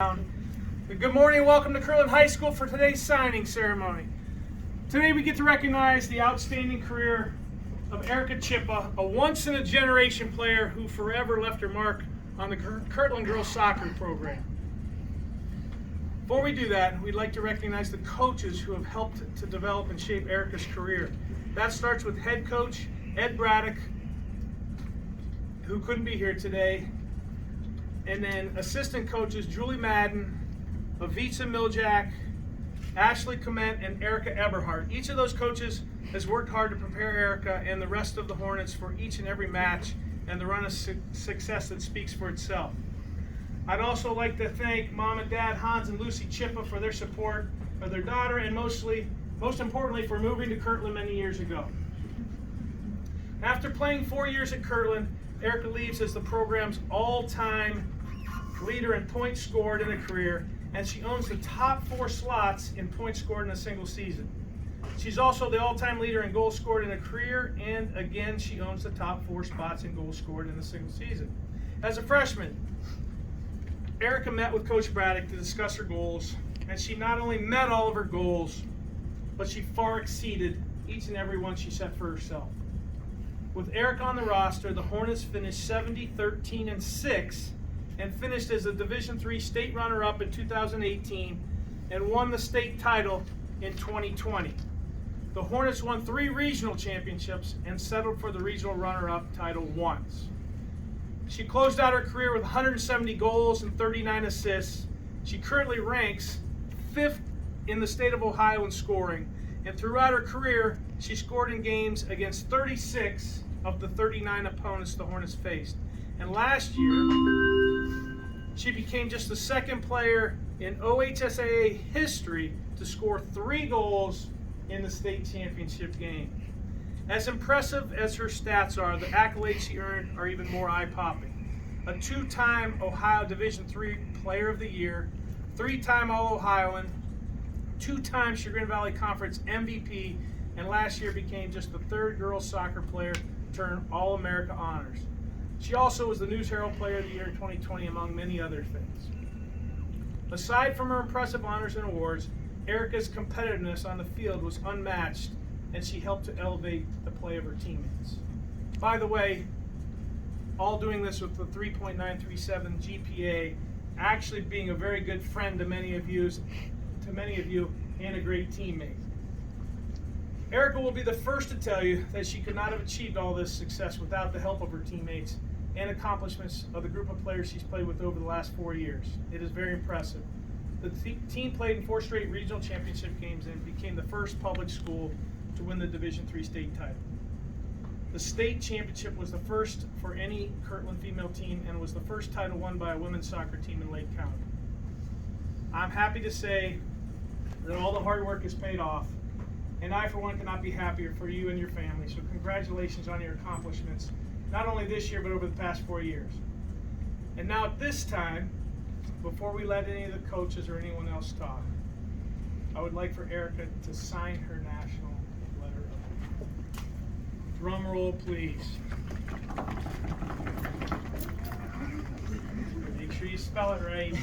Good morning and welcome to Kirtland High School for today's signing ceremony. Today we get to recognize the outstanding career of Erika Zschuppe, a once-in-a-generation player who forever left her mark on the Kirtland girls soccer program. Before we do that, we'd like to recognize the coaches who have helped to develop and shape Erika's career. That starts with head coach Ed Braddock, who couldn't be here today, and then assistant coaches Julie Madden, Avitsa Miljak, Ashley Clement, and Erica Eberhardt. Each of those coaches has worked hard to prepare Erika and the rest of the Hornets for each and every match and the run of success that speaks for itself. I'd also like to thank Mom and Dad Hans and Lucy Zschuppe for their support of their daughter and most importantly for moving to Kirtland many years ago. After playing 4 years at Kirtland, Erika leaves as the program's all-time leader in points scored in a career, and she owns the top 4 slots in points scored in a single season. She's also the all-time leader in goals scored in a career, and again, she owns the top 4 spots in goals scored in a single season. As a freshman, Erika met with Coach Braddock to discuss her goals, and she not only met all of her goals, but she far exceeded each and every one she set for herself. With Erika on the roster, the Hornets finished 70-13-6 and finished as a Division III state runner-up in 2018 and won the state title in 2020. The Hornets won 3 regional championships and settled for the regional runner-up title once. She closed out her career with 170 goals and 39 assists. She currently ranks 5th in the state of Ohio in scoring, and throughout her career, she scored in games against 36 of the 39 opponents the Hornets faced. And last year, she became just the 2nd player in OHSAA history to score 3 goals in the state championship game. As impressive as her stats are, the accolades she earned are even more eye-popping. A 2-time Ohio Division III Player of the Year, 3-time All-Ohioan, 2-time Chagrin Valley Conference MVP, and last year became just the 3rd girls soccer player to earn All-America honors. She also was the News Herald Player of the Year in 2020, among many other things. Aside from her impressive honors and awards, Erika's competitiveness on the field was unmatched, and she helped to elevate the play of her teammates. By the way, all doing this with the 3.937 GPA, actually being a very good friend to many of you, and a great teammate. Erika will be the first to tell you that she could not have achieved all this success without the help of her teammates and accomplishments of the group of players she's played with over the last 4 years. It is very impressive. The team played in 4 straight regional championship games and became the first public school to win the Division III state title. The state championship was the first for any Kirtland female team and was the first title won by a women's soccer team in Lake County. I'm happy to say that all the hard work has paid off, and I, for one, cannot be happier for you and your family. So congratulations on your accomplishments, not only this year, but over the past 4 years. And now at this time, before we let any of the coaches or anyone else talk, I would like for Erika to sign her national letter of drum roll, please. Make sure you spell it right.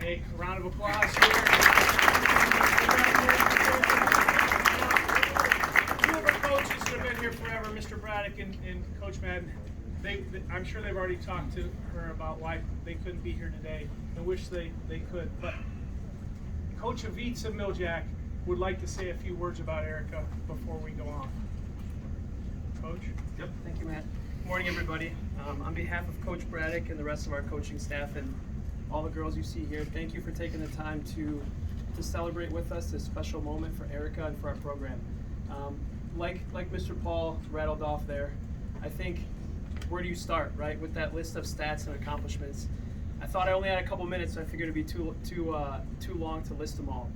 A round of applause here. Two of our coaches that have been here forever, Mr. Braddock and Coach Madden, I'm sure they've already talked to her about why they couldn't be here today and wish they could. But Coach Avitsa Miljak would like to say a few words about Erika before we go on. Coach? Yep, thank you, Matt. Good morning, everybody. On behalf of Coach Braddock and the rest of our coaching staff and all the girls you see here, thank you for taking the time to celebrate with us this special moment for Erika and for our program. Like Mr. Paul rattled off there, I think, where do you start, right, with that list of stats and accomplishments? I thought I only had a couple minutes, so I figured it'd be too long to list them all.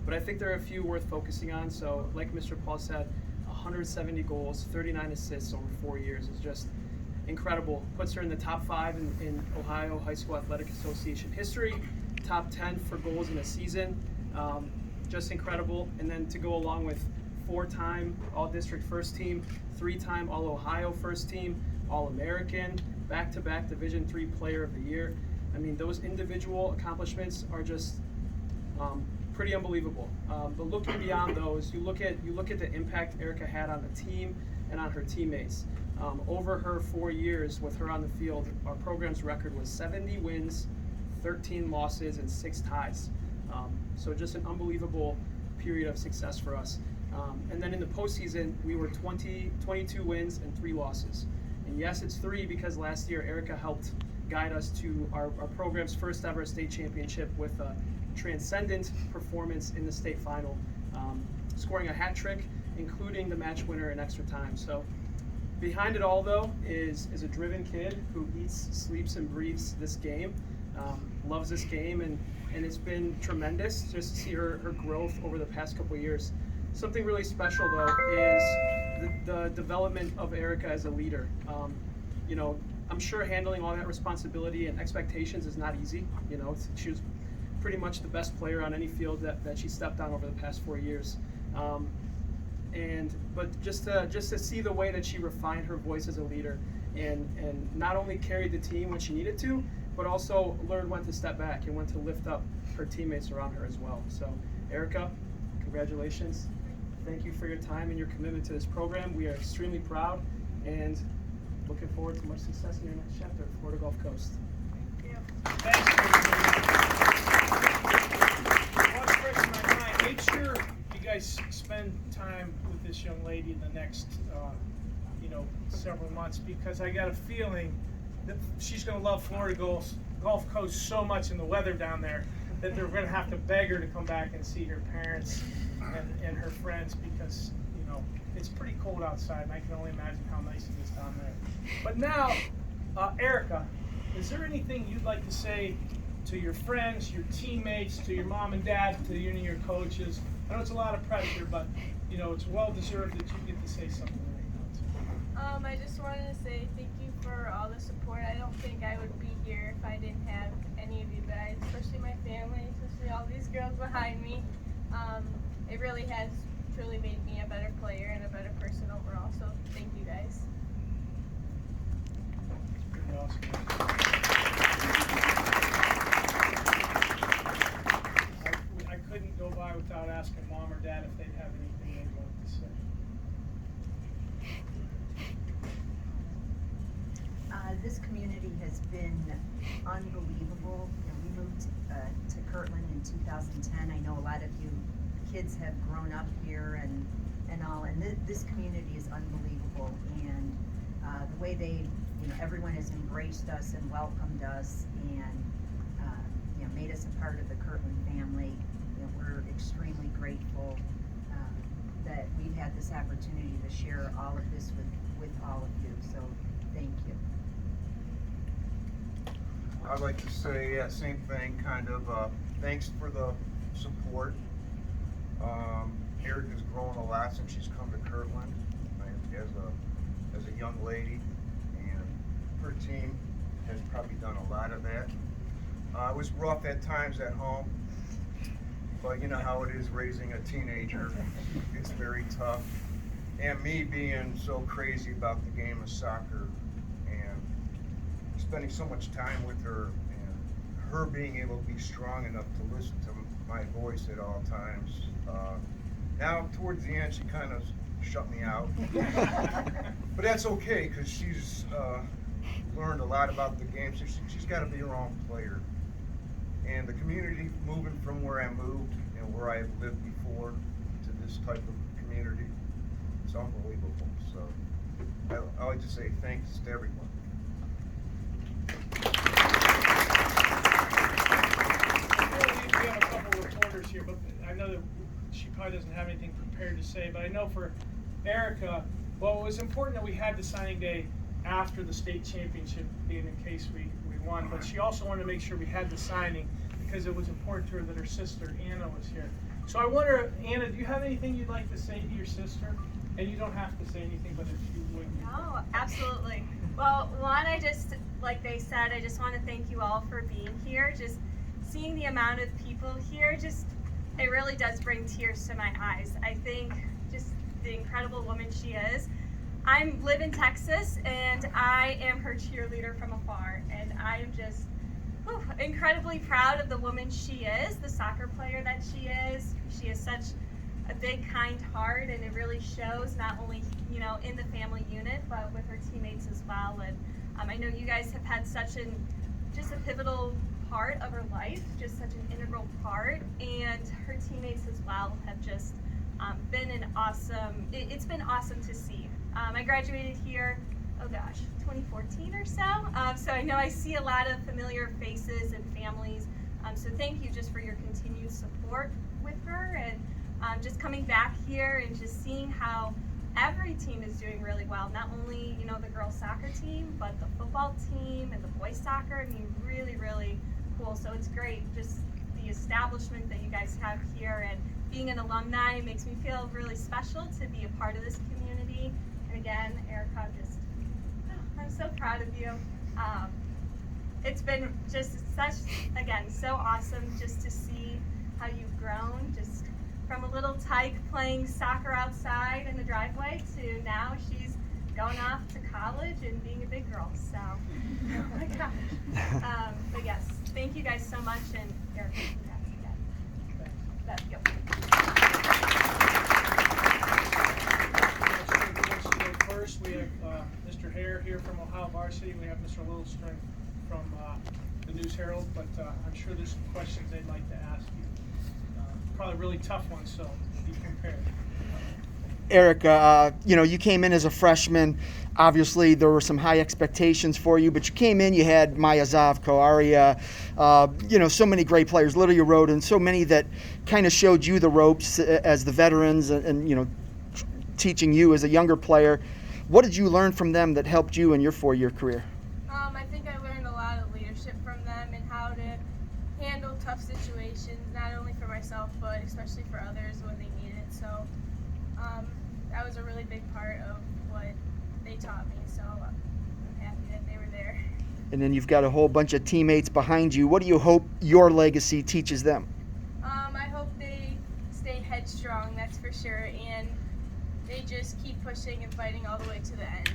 But I think there are a few worth focusing on. So, like Mr. Paul said, 170 goals, 39 assists over 4 years is just incredible. Puts her in the top 5 in Ohio High School Athletic Association history, top 10 for goals in a season. Just incredible. And then to go along with 4-time All-District First Team, 3-time All-Ohio First Team, All-American, back-to-back Division III Player of the Year. I mean, those individual accomplishments are just pretty unbelievable. But looking beyond those, you look at the impact Erika had on the team and on her teammates. Over her 4 years with her on the field, our program's record was 70 wins, 13 losses, and 6 ties. So just an unbelievable period of success for us. And then in the postseason, we were 22 wins and 3 losses. And yes, it's 3 because last year Erika helped guide us to our program's first ever state championship with a transcendent performance in the state final, scoring a hat trick, including the match winner in extra time. So behind it all, though, is a driven kid who eats, sleeps, and breathes this game, loves this game, and it's been tremendous just to see her growth over the past couple of years. Something really special, though, is the development of Erika as a leader. You know, I'm sure handling all that responsibility and expectations is not easy. You know, she was pretty much the best player on any field that she stepped on over the past 4 years. But just to see the way that she refined her voice as a leader and not only carried the team when she needed to, but also learned when to step back and when to lift up her teammates around her as well. So, Erika, congratulations. Thank you for your time and your commitment to this program. We are extremely proud and looking forward to much success in your next chapter at Florida Gulf Coast. Thanks. What's fresh in my mind, make sure you guys spend time with this young lady in the next several months, because I got a feeling that she's going to love Florida Gulf Coast so much in the weather down there that they're going to have to beg her to come back and see her parents and her friends, because it's pretty cold outside, and I can only imagine how nice it is down there. But now, Erika, is there anything you'd like to say to your friends, your teammates, to your mom and dad, to your coaches? I know it's a lot of pressure, but it's well deserved that you get to say something right now. I just wanted to say thank you for all the support. I don't think I would be here if I didn't have any of you guys, especially my family, especially all these girls behind me. It really has truly made me a better player and a better person overall, so thank you guys. Pretty awesome. I couldn't go by without asking mom or dad if they'd have anything they'd like to say. This community has been unbelievable. We moved to Kirtland in 2010. I know a lot of you kids have grown up here and all, and this community is unbelievable. And the way they, everyone has embraced us and welcomed us and made us a part of the Kirtland family. We're extremely grateful that we've had this opportunity to share all of this with all of you. So thank you. I'd like to say, same thing, kind of, thanks for the support. Erika's grown a lot since she's come to Kirtland as a young lady, and her team has probably done a lot of that. It was rough at times at home, but you know how it is raising a teenager. It's very tough. And me being so crazy about the game of soccer and spending so much time with her, and her being able to be strong enough to listen to my voice at all times. Now, towards the end, she kind of shut me out. But that's okay, because she's learned a lot about the game. So she's got to be her own player. And the community, moving from where I moved and where I've lived before to this type of community, it's unbelievable. So I like to say thanks to everyone. We have a couple of reporters here, but I know that she probably doesn't have anything prepared to say, but I know for Erika, well, it was important that we had the signing day after the state championship, being in case we won, but she also wanted to make sure we had the signing because it was important to her that her sister Anna was here. So I wonder, Anna, do you have anything you'd like to say to your sister? And you don't have to say anything, but if you would. No, absolutely. Well, one, like they said, I just want to thank you all for being here. Just seeing the amount of people here, it really does bring tears to my eyes. I think just the incredible woman she is. I live in Texas, and I am her cheerleader from afar, and I am just incredibly proud of the woman she is, the soccer player that she is. She has such a big, kind heart, and it really shows not only, you know, in the family unit, but with her teammates as well. And I know you guys have had such just a pivotal part of her life, just such an integral part, and her teammates as well have just been an awesome, it's been awesome to see. I graduated here, 2014 or so. So I know I see a lot of familiar faces and families. So thank you just for your continued support with her, and just coming back here and just seeing how every team is doing really well. Not only, you know, the girls soccer team, but the football team and the boys soccer. I mean, really, really cool. So it's great, just the establishment that you guys have here, and being an alumni makes me feel really special to be a part of this community. And again, Erika, I'm so proud of you. It's been just so awesome just to see how you've grown, just from a little tyke playing soccer outside in the driveway to now she's going off to college and being a big girl. So, oh my gosh. But yes, thank you guys so much, and Erika, congrats again. That's good. First, we have Mr. Hare here from Ohio Varsity. We have Mr. Littlestring from the News Herald, but I'm sure there's some questions they'd like to ask you. Probably really tough ones, so be prepared. Erika, you know, you came in as a freshman. Obviously, there were some high expectations for you, but you came in, you had Maya Zavko, Aria, you know, so many great players, Lydia Roden, so many that kind of showed you the ropes as the veterans and you know, teaching you as a younger player. What did you learn from them that helped you in your 4-year career? I think I learned a lot of leadership from them and how to handle tough situations, not only for myself, but especially for others when they need it. So that was a really big part of what they taught me. So I'm happy that they were there. And then you've got a whole bunch of teammates behind you. What do you hope your legacy teaches them? I hope they stay headstrong, that's for sure, and they just keep pushing and fighting all the way to the end.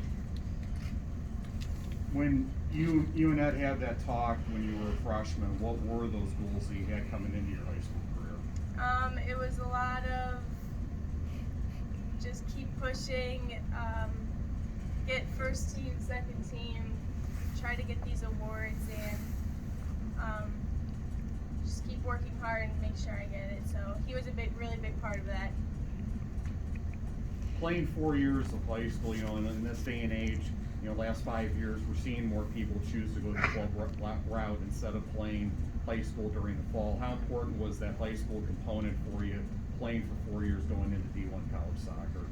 When you and Ed had that talk when you were a freshman, what were those goals that you had coming into your high school career? It was a lot of just keep pushing, get first team, second team, try to get these awards, and just keep working hard and make sure I get it. So he was a really big part of that. Playing 4 years of high school, you know, in this day and age, you know, last 5 years, we're seeing more people choose to go the club route instead of playing high school during the fall. How important was that high school component for you, playing for 4 years going into D1 college soccer?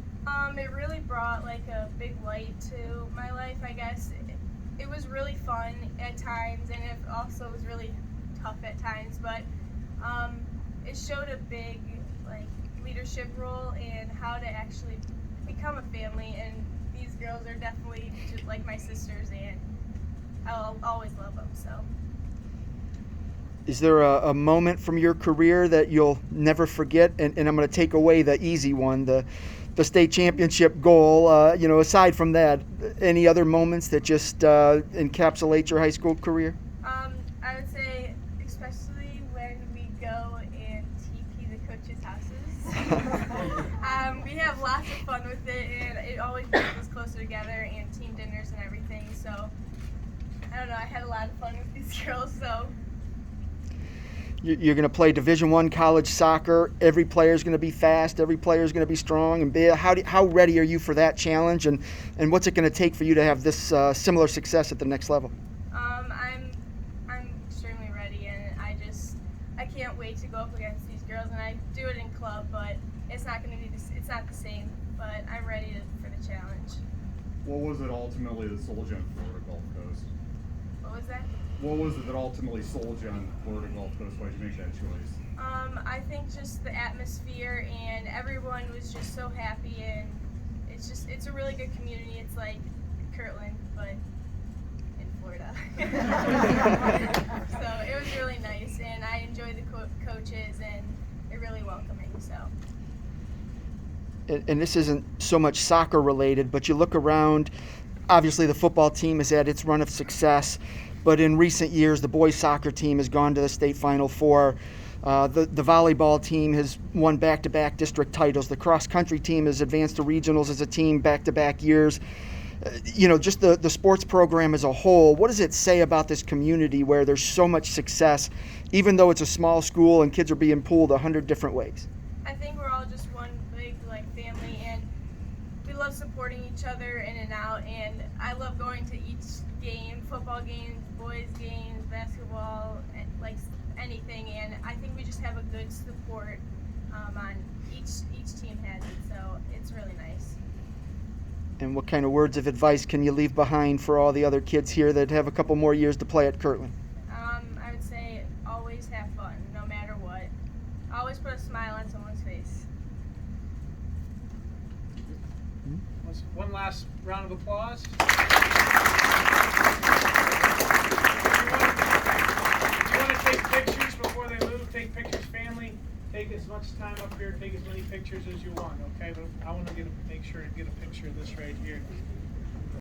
It really brought like a big light to my life, I guess. It was really fun at times, and it also was really tough at times, but it showed a big like leadership role in how to actually become a family, and these girls are definitely just like my sisters, and I'll always love them. So Is there a moment from your career that you'll never forget? And I'm going to take away the easy one, the state championship goal. You know, aside from that, any other moments that just encapsulate your high school career? I would say especially when we go and TP the coaches' houses. We have lots of fun with it, and it always brings us closer together, and team dinners and everything. So I don't know, I had a lot of fun with these girls. So You're going to play Division I college soccer. Every player is going to be fast. Every player is going to be strong and big. How ready are you for that challenge, and what's it going to take for you to have this similar success at the next level? I'm extremely ready, and I can't wait to go up against these girls. And I do it in club, but it's not going to be it's not the same. But I'm ready for the challenge. What was it ultimately that sold you on Florida Gulf Coast? What was that? What was it that ultimately sold you on Florida Gulf Coast? Why did you make that choice? I think just the atmosphere, and everyone was just so happy, and it's a really good community. It's like Kirtland, but in Florida. So it was really nice, and I enjoyed the coaches, and they're really welcoming. So and this isn't so much soccer related, but you look around, obviously the football team has had its run of success, but in recent years the boys soccer team has gone to the state Final Four. The volleyball team has won back-to-back district titles. The cross-country team has advanced to regionals as a team back-to-back years. Just the sports program as a whole, what does it say about this community where there's so much success, even though it's a small school and kids are being pulled 100 different ways? I think we're all just one big family, and we love supporting each other in and out, and I love going to each game, football games, boys games, basketball, anything, and I think we just have a good support on each team has it, so it's really nice. And what kind of words of advice can you leave behind for all the other kids here that have a couple more years to play at Kirtland? I would say always have fun, no matter what. Always put a smile on someone's face. One last round of applause. If you want to take pictures before they move, take pictures, family. Take as much time up here, take as many pictures as you want, okay? But I want to make sure to get a picture of this right here.